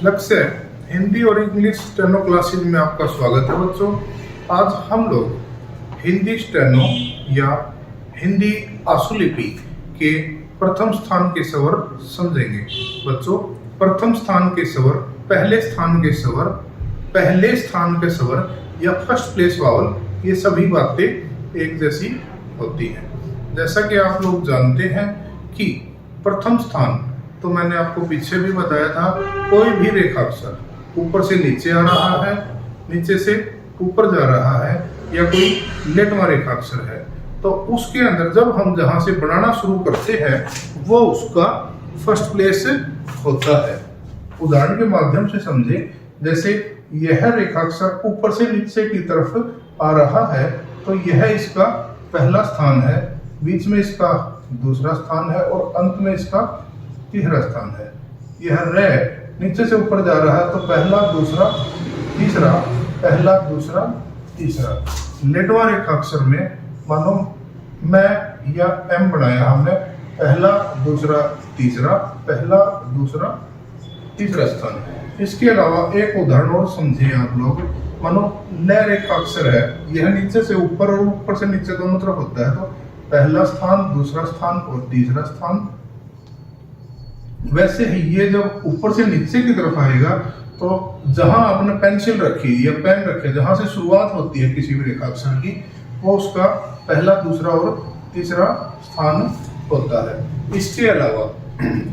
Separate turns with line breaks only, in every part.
लक्ष्य हिंदी और English steno classes में आपका स्वागत है बच्चों। आज हम लोग हिंदी स्टेनो या हिंदी आशुलिपि के प्रथम स्थान के स्वर समझेंगे। बच्चों, प्रथम स्थान के स्वर, पहले स्थान के स्वर या फर्स्ट प्लेस वावल, ये सभी बातें एक जैसी होती हैं। जैसा कि आप लोग जानते हैं कि प्रथम स्थान, तो मैंने आपको पीछे भी बताया था, कोई भी रेखाक्षर ऊपर से नीचे आ रहा है, नीचे से ऊपर जा रहा है, या कोई लेटवा रेखाक्षर है, तो उसके अंदर जब हम जहां से बनाना शुरू करते हैं वो उसका फर्स्ट प्लेस होता है। उदाहरण के माध्यम से समझे, जैसे यह रेखाक्षर ऊपर से नीचे की तरफ आ रहा है तो यह इसका पहला स्थान है, बीच में इसका दूसरा स्थान है और अंत में इसका तीसरा स्थान है। यह रे नीचे से ऊपर जा रहा है तो पहला दूसरा तीसरा, पहला दूसरा तीसरा। लेटवा रेखाक्षर में मानो मैं या एम बनाया हमने, पहला दूसरा तीसरा, पहला दूसरा तीसरा स्थान है। इसके अलावा एक उदाहरण और समझिए आप लोग, मानो ल रेखाक्षर है, यह नीचे से ऊपर और ऊपर से नीचे दोनों तरफ होता है, तो पहला स्थान, दूसरा स्थान और तीसरा स्थान। वैसे ही ये जब ऊपर से नीचे की तरफ आएगा तो जहां आपने पेंसिल रखी या पेन रखे, जहां से शुरुआत होती है किसी भी रेखाक्षर की, वो उसका पहला, दूसरा और तीसरा स्थान होता है। इसके अलावा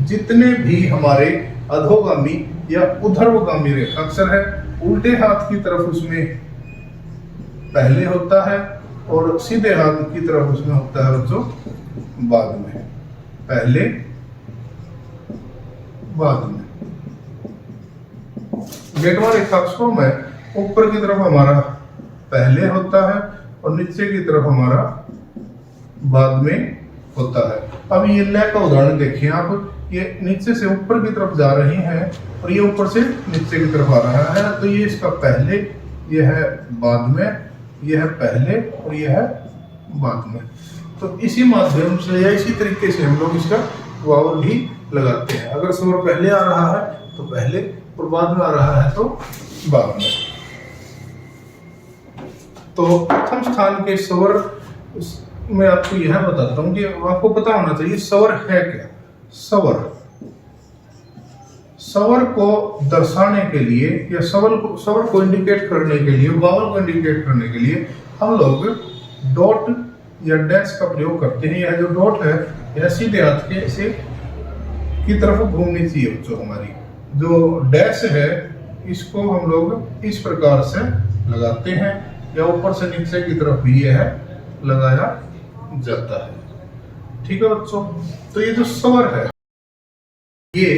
जितने भी हमारे अधोगामी या ऊर्ध्वगामी रेखाक्षर है, उल्टे हाथ की तरफ उसमें पहले होता है और सीधे हाथ की तरफ उसमें होता है बच्चों बाद में, पहले बाद में। लेटवा रेखाक्षरों में ऊपर की तरफ हमारा पहले होता है और नीचे की तरफ हमारा बाद में होता है। अब ये ल का उदाहरण देखिए आप, ये नीचे से ऊपर की तरफ जा रही हैं और ये ऊपर से नीचे की तरफ आ रहा है, तो ये इसका पहले, ये है बाद में, ये है पहले और ये है बाद में। तो इसी माध्यम से या इसी तरीके से हम लोग इसका वावल भी लगाते हैं। अगर स्वर पहले आ रहा है तो पहले और बाद में आ रहा है तो बाद में। तो प्रथम स्थान के स्वर मैं आपको यह बताता हूं कि आपको पता होना चाहिए स्वर है क्या। स्वर को दर्शाने के लिए या स्वर को इंडिकेट करने के लिए, वावल को इंडिकेट करने के लिए हम लोग डॉट या डैश का प्रयोग करते हैं। यह जो डॉट है यह सीधे हाथ के से की तरफ घूमनी चाहिए बच्चों हमारी। जो डैश है इसको हम लोग इस प्रकार से लगाते हैं, या ऊपर से नीचे की तरफ भी यह लगाया जाता है। ठीक है बच्चों, तो ये जो स्वर है ये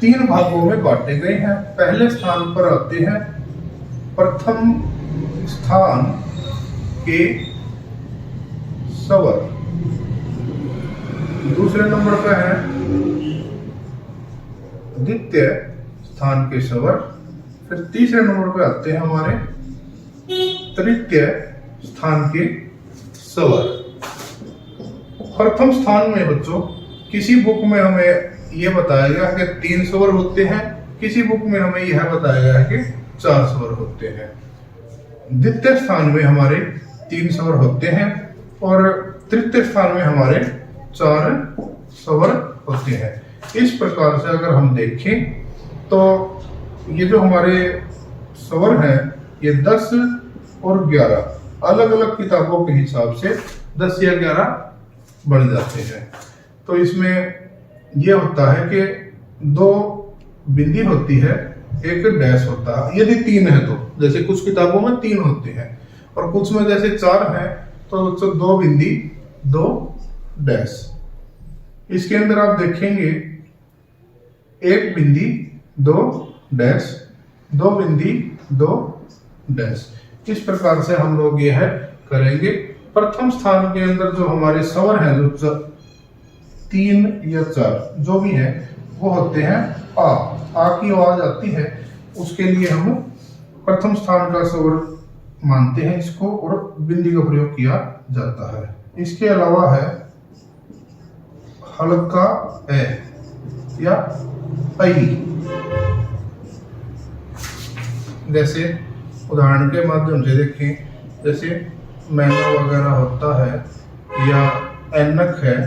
3 भागों में बांटे गए हैं। पहले स्थान पर आते हैं प्रथम स्थान के स्वर, दूसरे नंबर पर है द्वितीय स्थान के स्वर, फिर तीसरे नंबर पर आते हैं हमारे तृतीय स्थान के स्वर। प्रथम स्थान में बच्चों किसी बुक में हमें यह बताया गया है कि 3 स्वर होते हैं, किसी बुक में हमें यह बताया गया है कि 4 स्वर होते हैं। द्वितीय स्थान में हमारे 3 स्वर होते हैं और तृतीय स्थान में हमारे 4 स्वर होते हैं। इस प्रकार से अगर हम देखें तो ये जो हमारे स्वर हैं ये 10 और 11 अलग अलग किताबों के हिसाब से 10 या 11 बन जाते हैं। तो इसमें यह होता है कि 2 बिंदी होती है, एक डैश होता है। यदि 3 है तो, जैसे कुछ किताबों में 3 होते हैं और कुछ में जैसे 4 है तो 2 बिंदी 2 डैश। इसके अंदर आप देखेंगे 1 बिंदी 2 डैश, 2 बिंदी 2 डैश। इस प्रकार से हम लोग यह करेंगे। प्रथम स्थान के अंदर जो हमारे स्वर हैं, जो 3 या 4 जो भी है, वो होते हैं आ की आवाज आती है, उसके लिए हम प्रथम स्थान का स्वर मानते हैं इसको और बिंदी का प्रयोग किया जाता है। इसके अलावा है हल्का ए या ऐ, जैसे उदाहरण के माध्यम से देखें, जैसे मैना वगैरह होता है या ऐनक है,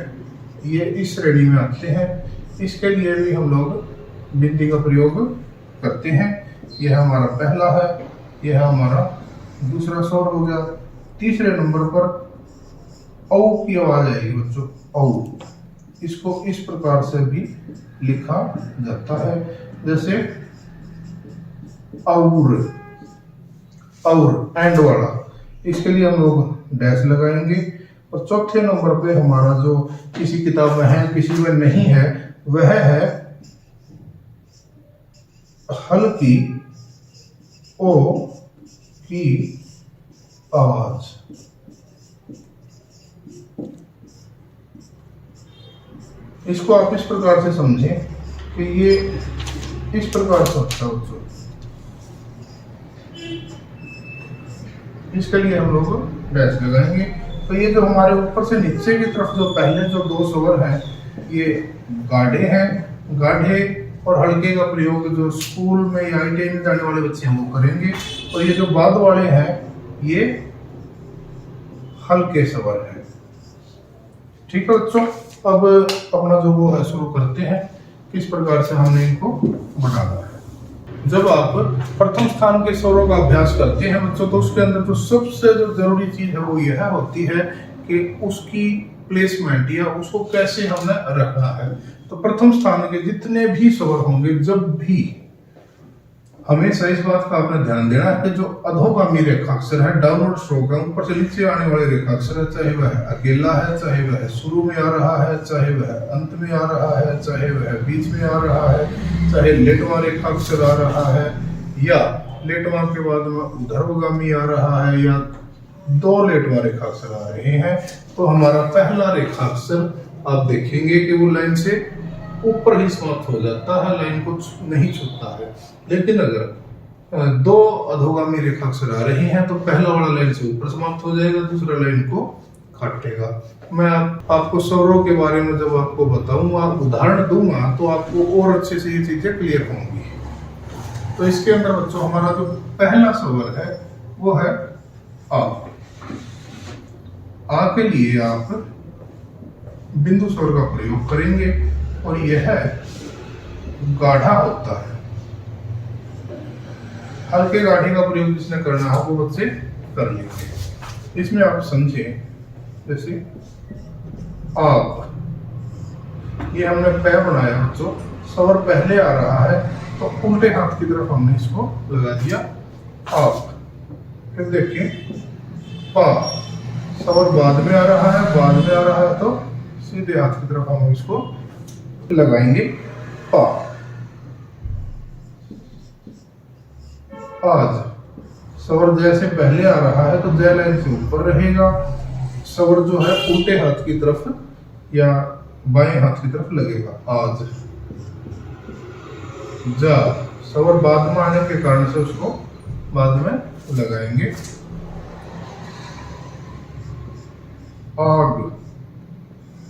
ये इस श्रेणी में आते हैं। इसके लिए भी हम लोग बिंदी का प्रयोग करते हैं। यह हमारा पहला है, यह हमारा दूसरा स्वर हो गया। तीसरे नंबर पर औ की आवाज आएगी बच्चों, औ। इसको इस प्रकार से भी लिखा जाता है, जैसे और एंड वाला। इसके लिए हम लोग डैश लगाएंगे। और चौथे नंबर पे हमारा जो किसी किताब में है, किसी में नहीं है, वह है हल्की ओ की आवाज। इसको आप इस प्रकार से समझें कि ये इस प्रकार से होता है बच्चों। इसके लिए हम लोग डैश लगाएंगे। तो ये जो हमारे ऊपर से नीचे की तरफ जो पहले जो दो स्वर हैं, ये गाढ़े हैं। गाढ़े और हल्के का प्रयोग जो स्कूल में या ITI में जाने वाले बच्चे हैं वो करेंगे। और ये जो बाद वाले हैं, ये हल्के स्वर हैं। ठीक है बच्चों, अब अपना जो वो है शुरू करते हैं, किस प्रकार से हमने इनको बनाना है। जब आप प्रथम स्थान के स्वरों का अभ्यास करते हैं बच्चों, तो उसके अंदर जो सबसे जो जरूरी चीज है वो यह होती है कि उसकी प्लेसमेंट या उसको कैसे हमने रखना है। तो प्रथम स्थान के जितने भी स्वर होंगे, जब भी हमेशा इस बात का आपने ध्यान देना है कि जो अधोगामी रेखाक्षर है, डाउनवर्ड स्ट्रोक है, ऊपर से नीचे आने वाले रेखाक्षर है, चाहे वह अकेला है, चाहे वह शुरू में आ रहा है, चाहे वह अंत में आ रहा है, चाहे वह बीच में आ रहा है, चाहे लेटवां रेखाक्षर आ रहा है या लेटवां के बाद में ऊर्ध्वगामी आ रहा है या दो लेटवां रेखाक्षर आ रहे हैं, तो हमारा पहला रेखाक्षर आप देखेंगे कि वो लाइन से ऊपर ही समाप्त हो जाता है, लाइन को नहीं छूता है। लेकिन अगर दो अधोगामी रेखाक्षर आ रहे हैं तो पहला वाला लाइन से ऊपर समाप्त हो जाएगा, दूसरा लाइन को काटेगा। मैं आपको स्वरों के बारे में जब आपको बताऊंगा, उदाहरण दूंगा, तो आपको और अच्छे से ये चीजें क्लियर होंगी। तो इसके अंदर बच्चों हमारा जो पहला स्वर है वो है आ। आ के लिए आप बिंदु स्वर का प्रयोग करेंगे और यह गाढ़ा होता है। हल्के गाढ़े का प्रयोग जिसने करना है वो बच्चे कर लेंगे। इसमें आप समझें, जैसे आप, ये हमने पै बनाया बच्चों, स्वर पहले आ रहा है तो उल्टे हाथ की तरफ हमने इसको लगा दिया आप। फिर देखिए पा, स्वर बाद में आ रहा है, बाद में आ रहा है तो सीधे हाथ की तरफ हम इसको लगाएंगे पा। आज स्वर जैसे पहले आ रहा है तो जय लाइन से ऊपर रहेगा, स्वर जो है उल्टे हाथ की तरफ या बाएं हाथ की तरफ लगेगा। आज जा, स्वर बाद में आने के कारण से उसको बाद में लगाएंगे। आग,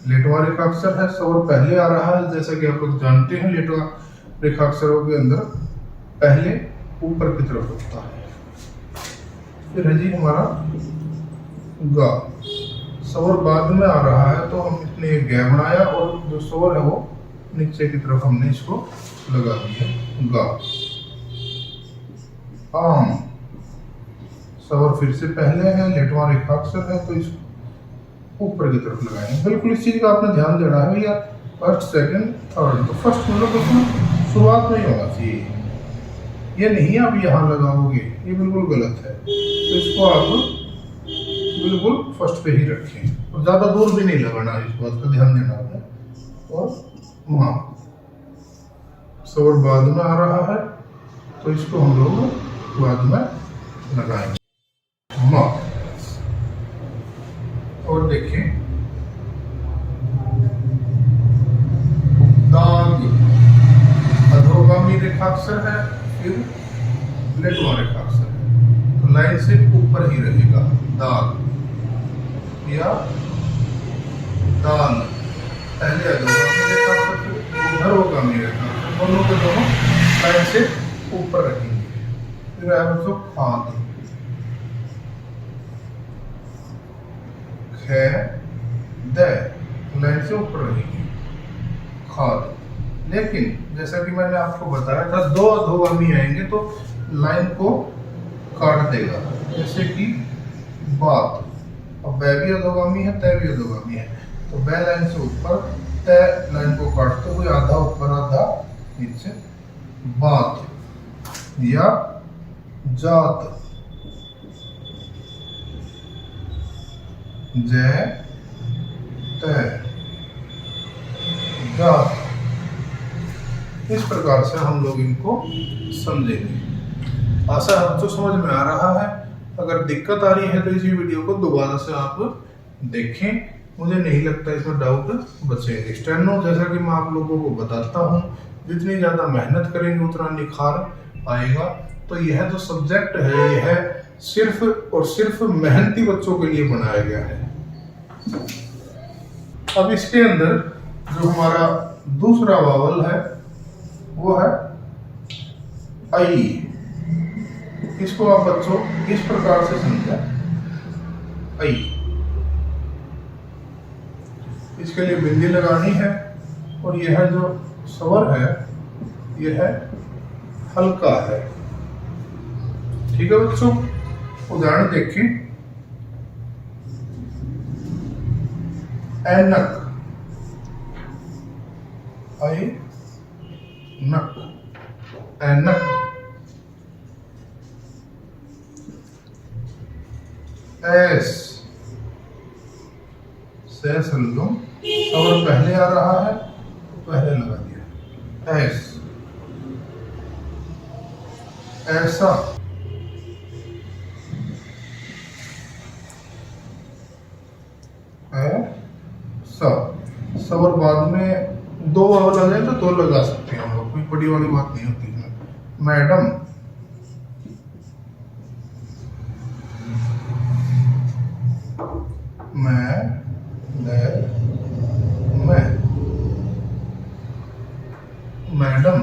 लेटवा रेखाक्षर है, स्वर पहले आ रहा है, जैसा कि आप लोग जानते हैं लेटवा रेखाक्षरों के अंदर पहले ऊपर की तरफ होता है। फिर है जी हमारा गा, स्वर बाद में आ रहा है तो हम इसने एक गै बनाया और जो स्वर है वो नीचे की तरफ हमने इसको लगा दिया गा। आम, स्वर फिर से पहले है, लेटवा रेखाक्षर है तो इसको ऊपर की तरफ लगाएंगे। बिल्कुल इस चीज का आपने ध्यान देना है भैया, फर्स्ट सेकंड थर्ड। तो फर्स्ट मतलब उसमें शुरुआत में ही होना चाहिए, ये नहीं आप यहाँ लगाओगे, ये बिल्कुल गलत है। तो इसको आप बिल्कुल फर्स्ट पे ही रखें और ज्यादा दूर भी नहीं लगाना, इस बात का ध्यान देना है। और माँ, स्वर बाद में आ रहा है तो इसको हम लोग बाद में लगाएंगे माँ। और देखिए दाग, अधोगामी रेखाक्षर है, फिर लेटवा रेखाक्षर है तो लाइन से ऊपर ही रहेगा दाग या दाल। पहले अधोगामी रेखाक्षर, फिर ऊर्ध्वगामी रेखाक्षर, दोनों के दोनों लाइन से ऊपर रखेंगे। फिर है बच्चों खाद, ख द लाइन से ऊपर रखेंगे खाद। लेकिन जैसा कि मैंने आपको बताया था, दो अधोगामी आएंगे तो लाइन को काट देगा। जैसे कि बात, अब बै भी अधोगामी है, तय भी अधोगामी है, तो बै लाइन से ऊपर, तय लाइन को काटते हुए आधा ऊपर आधा नीचे। बात या जात, जय तय जात। इस प्रकार से हम लोग इनको समझेंगे। आशा है तो समझ में आ रहा है। अगर दिक्कत आ रही है तो इसी वीडियो को दोबारा से आप देखें। मुझे नहीं लगता इसमें डाउट बचेंगे। स्टेनो जैसा कि मैं आप लोगों को बताता हूँ, जितनी ज़्यादा मेहनत करेंगे उतना निखार आएगा। तो यह जो सब्जेक्ट है यह सिर्फ और सिर्फ मेहनती बच्चों के लिए बनाया गया है। अब इसके अंदर जो हमारा दूसरा वावल है वो है आई। इसको आप बच्चों इस प्रकार से समझें, आई। इसके लिए बिंदी लगानी है और यह जो स्वर है यह हल्का है। ठीक है बच्चों, उदाहरण देखें। ऐनक, आई नक, ऐनक। एस से सलूम, और पहले आ रहा है तो पहले लगा दिया एस। ऐसा, ऐसा। सवर बाद में दो वावल आ जाए तो दो लगा सकते हैं हम लोग, कोई बड़ी वाली बात नहीं होती है। मैडम, मैं मैडम।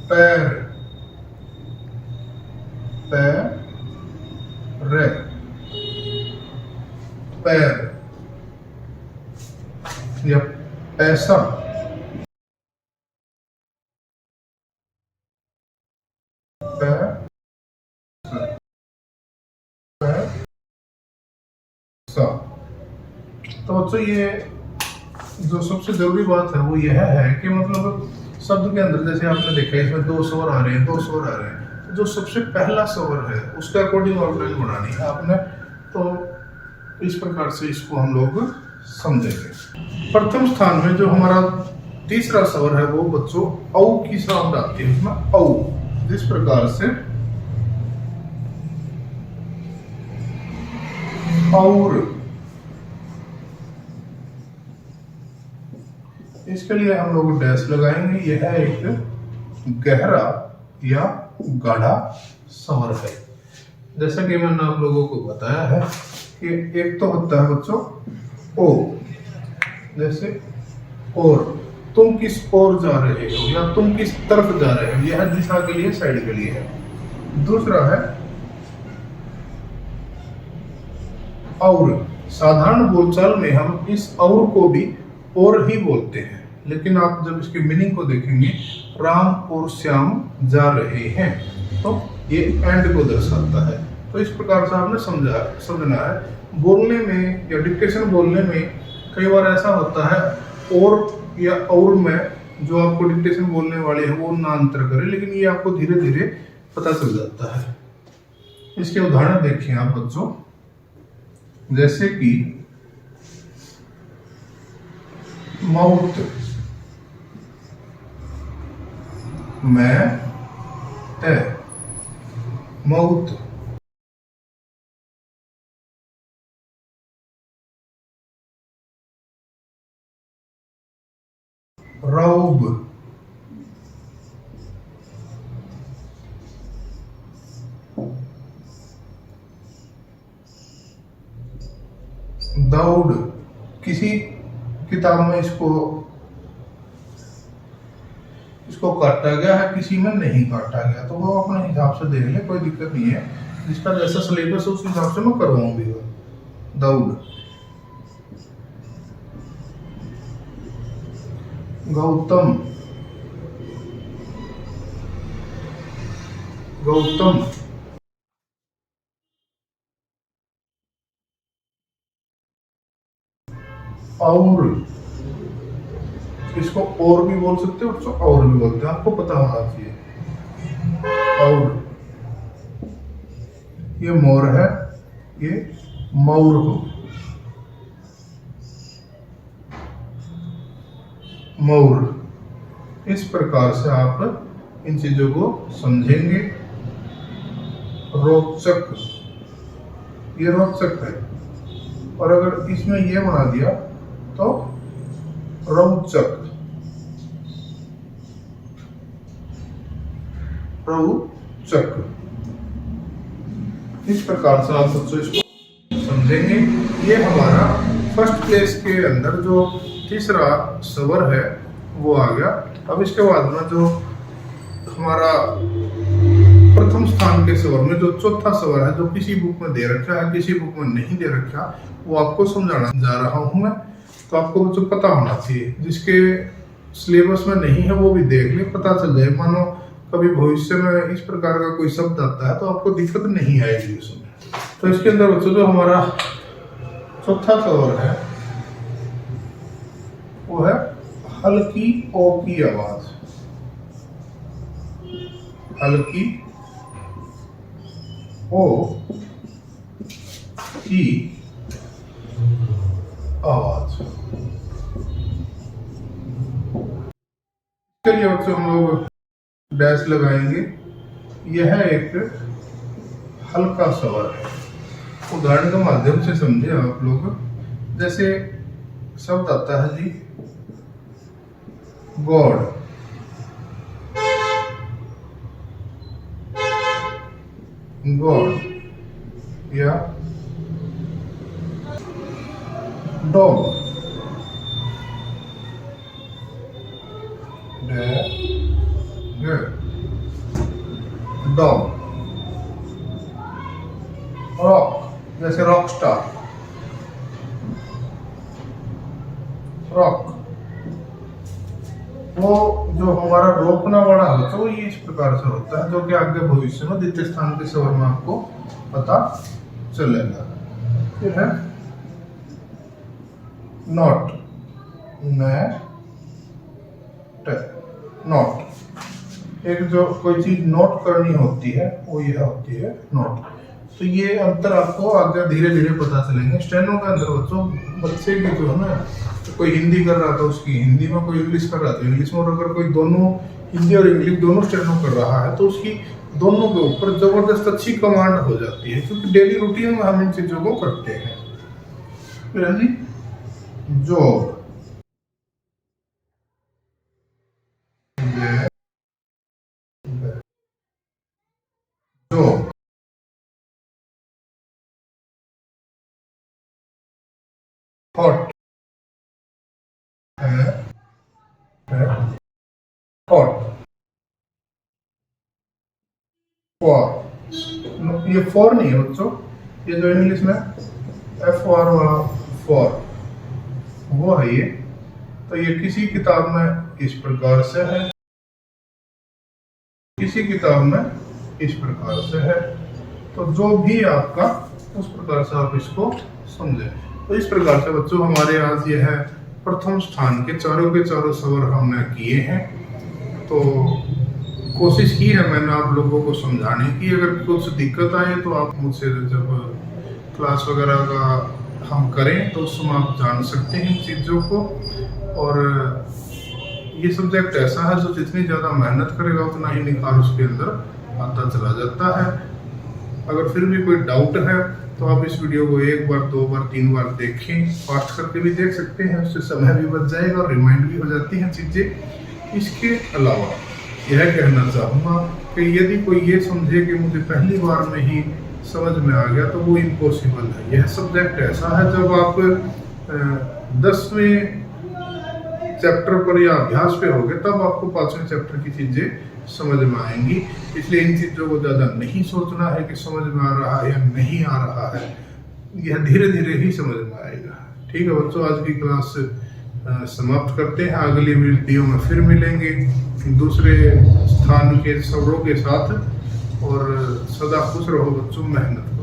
पैर, पैर, पैर। या पैसा, पैसा। तो बच्चों ये जो सबसे जरूरी बात है वो यह है कि मतलब शब्द के अंदर जैसे आपने देखा इसमें दो स्वर आ रहे हैं, दो स्वर आ रहे हैं, तो जो सबसे पहला स्वर है उसके अकॉर्डिंग आउटलाइन बनानी है आपने। तो इस प्रकार से इसको हम लोग समझेंगे। प्रथम स्थान में जो हमारा तीसरा स्वर है वो बच्चों औ की साउंड आती है उसमें, औ। जिस प्रकार से और, इसके लिए हम लोग डैश लगाएंगे। यह एक गहरा या गाढ़ा स्वर है। जैसा कि मैंने आप लोगों को बताया है कि एक तो होता है बच्चों ओ, जैसे और, तुम किस ओर जा रहे हो या तुम किस तरफ जा रहे हो, यह दिशा के लिए, साइड के लिए है। दूसरा है और। साधारण बोलचाल में हम इस और को भी और ही बोलते हैं, लेकिन आप जब इसके मीनिंग को देखेंगे, राम और श्याम जा रहे हैं, तो ये एंड को दर्शाता है। तो इस प्रकार से आपने समझना है। बोलने में या डिक्टेशन बोलने में कई बार ऐसा होता है और या और में जो आपको डिक्टेशन बोलने वाले हैं वो ना अंतर करें, लेकिन ये आपको धीरे धीरे पता चल जाता है। इसके उदाहरण देखिए आप बच्चों, जैसे कि मौत, मैं तय, मौत। रौब, दौड़, किसी की किताब में इसको काटा गया है, किसी में नहीं काटा गया, तो वो अपने हिसाब से देख ले, कोई दिक्कत नहीं है। जिसका जैसा सिलेबस है उस हिसाब से मैं करवाऊंगी। दौड़, गौतम, गौतम, और इसको और भी बोल सकते हो, उसको और भी बोलते हैं, आपको पता होना चाहिए। और ये मोर है, ये मौर हो, मौर। इस प्रकार से आप इन चीजों को समझेंगे। रोचक, ये रोचक है, और अगर इसमें ये बना दिया तो रोचक, रोचक। इस प्रकार से आप बच्चों इसको समझेंगे। ये हमारा फर्स्ट प्लेस के अंदर जो तीसरा स्वर है वो आ गया। अब इसके बाद में जो हमारा प्रथम स्थान के स्वर में जो चौथा स्वर है, जो किसी बुक में दे रखा है, किसी बुक में नहीं दे रखा, वो आपको समझाना जा रहा हूं मैं। तो आपको जो पता होना चाहिए, जिसके सिलेबस में नहीं है वो भी देख ले, पता चल जाए। मानो कभी भविष्य में इस प्रकार का कोई शब्द आता है तो आपको दिक्कत नहीं आएगी उसमें। तो इसके अंदर बच्चों जो हमारा चौथा स्वर है वो है हल्की ओ की आवाज, हल्की ओ की आवाज। चलिए बच्चों हम लोग डैश लगाएंगे। यह एक हल्का स्वर है। उदाहरण के माध्यम से समझे आप लोग। जैसे शब्द आता है जी गॉड, गॉड, या डॉग, डॉग। रॉक, जैसे रॉक स्टार, रॉक। वो जो हमारा रोकना वाला होता है वो ये इस प्रकार से होता है, जो कि आगे भविष्य में द्वितीय स्थान के स्वर में आपको पता चलेगा। फिर है नॉट, नॉट। एक जो कोई चीज नोट करनी होती है वो यह होती है नोट। तो ये अंतर आपको आगे धीरे धीरे पता चलेंगे। स्टेनो के अंदर बच्चों, बच्चे की जो है ना, तो कोई हिंदी कर रहा था उसकी हिंदी में, कोई इंग्लिश कर रहा था इंग्लिश में, और अगर कोई दोनों हिंदी और इंग्लिश दोनों स्टेनो कर रहा है तो उसकी दोनों के ऊपर जबरदस्त अच्छी कमांड हो जाती है, क्योंकि डेली रूटीन में हम इन चीजों को करते हैं। फिर जी जॉब, जॉब। हॉट है, हॉट। फॉर, ये फॉर नहीं है बच्चों, ये जो इंग्लिश में एफ आर वाला फॉर वो है ये। तो ये किसी किताब में इस प्रकार से है, किसी किताब में इस प्रकार से है। तो जो भी आपका उस प्रकार से आप इसको समझे। तो इस प्रकार से बच्चों हमारे आज ये है प्रथम स्थान के चारों स्वर हमने किए हैं। तो कोशिश की है मैंने आप लोगों को समझाने की। अगर कुछ दिक्कत आए तो आप मुझसे जब क्लास वगैरह का हम करें तो उसमें आप जान सकते हैं इन चीज़ों को। और ये सब्जेक्ट ऐसा है जो जितनी ज़्यादा मेहनत करेगा उतना ही निखार उसके अंदर आता चला जाता है। अगर फिर भी कोई डाउट है तो आप इस वीडियो को 1 बार 2 बार 3 बार देखें, फास्ट करके भी देख सकते हैं, उससे समय भी बच जाएगा और रिमाइंड भी हो जाती हैं चीज़ें। इसके अलावा यह कहना चाहूँगा कि यदि कोई ये समझे कि मुझे पहली बार में ही समझ में आ गया तो वो इम्पॉसिबल है। यह सब्जेक्ट ऐसा है जब आप 10वें चैप्टर पर या अभ्यास पे होगे तब आपको 5वें चैप्टर की चीजें समझ में आएंगी। इसलिए इन चीजों को ज्यादा नहीं सोचना है कि समझ में आ रहा है या नहीं आ रहा है, यह धीरे धीरे ही समझ में आएगा। ठीक है बच्चों, आज की क्लास समाप्त करते हैं। अगली वीडियो में फिर मिलेंगे दूसरे स्थान के स्वरों के साथ। और सदा खुश रहो बच्चों, मेहनत